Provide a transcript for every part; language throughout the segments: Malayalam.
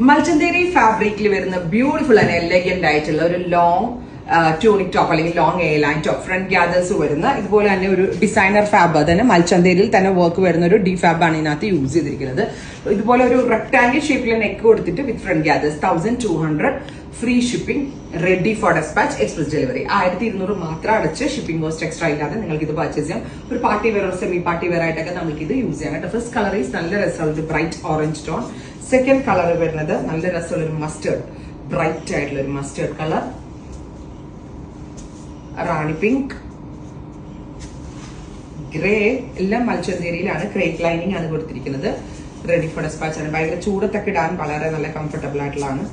മൽച്ചന്തേരി ഫാബ്രിക്കിൽ വരുന്ന ബ്യൂട്ടിഫുൾ ആൻഡ് എലഗന്റ് ആയിട്ടുള്ള ഒരു ലോങ് ട്യൂണിക് ടോപ്പ് അല്ലെങ്കിൽ long A line top front gathers വരുന്ന ഇതുപോലെ തന്നെ ഒരു ഡിസൈനർ ഫാബ് തന്നെ മൽച്ചന്തേരിയിൽ തന്നെ വർക്ക് വരുന്ന ഒരു ഡി ഫാബ് ആണ് ഇതിനകത്ത് യൂസ് ചെയ്തിരിക്കുന്നത്. ഇതുപോലെ ഒരു റെക്ടാംഗിൾ ഷേപ്പിൽ നെക്ക് കൊടുത്തിട്ട് with front gathers 1200 free shipping ready for dispatch express delivery 1200 മാത്രം അടച്ച് ഷിപ്പിംഗ് കോസ്റ്റ് എക്സ്ട്രാ ഇല്ലാതെ നിങ്ങൾക്ക് ഇത് പർച്ചേസ് ചെയ്യാം. ഒരു പാർട്ടി വെയർ ഒരു സെമി പാർട്ടി വെയർ ആയിട്ടൊക്കെ നമുക്ക് ഇത് യൂസ് ചെയ്യാം കേട്ടോ. ഫസ്റ്റ് കളർ ഈസ് നല്ല രസമുള്ള bright orange tone. Second colour വരുന്നത് നല്ല രസമുള്ള ഒരു മസ്റ്റേർഡ് ബ്രൈറ്റ് ആയിട്ടുള്ള ഒരു മസ്റ്റേർഡ് കളർ, റാണി പിങ്ക്, ഗ്രേ. എല്ലാം മൽച്ചന്തേരിയിലാണ്. ക്രേപ്പ് ലൈനിങ് ആണ് കൊടുത്തിരിക്കുന്നത്. റെഡി ഫോർ ഡെസ്പാച്ച് ആണ്. ഭയങ്കര ചൂടത്തൊക്കെ ഇടാൻ വളരെ നല്ല കംഫർട്ടബിൾ ആയിട്ടുള്ളതാണ്.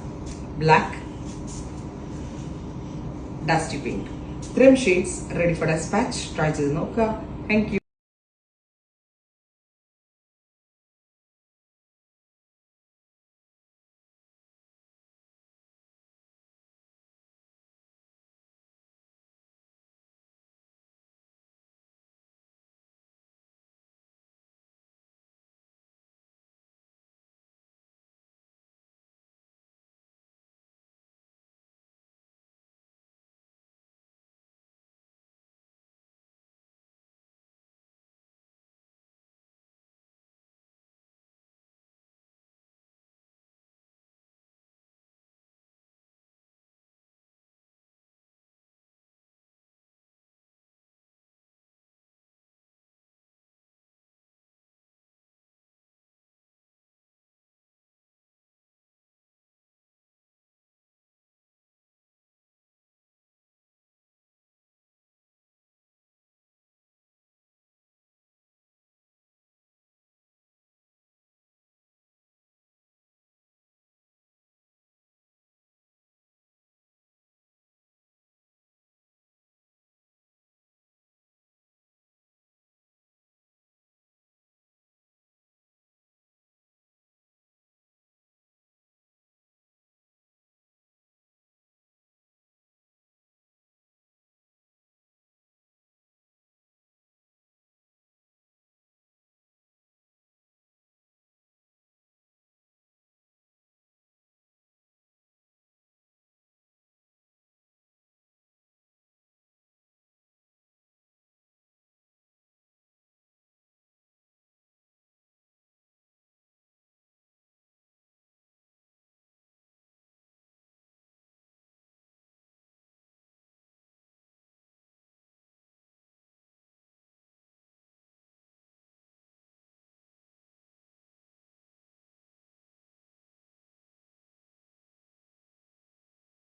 Black, dusty pink. ഇത്രയും shades ready for dispatch. Try ചെയ്ത് നോക്കുക. Thank U.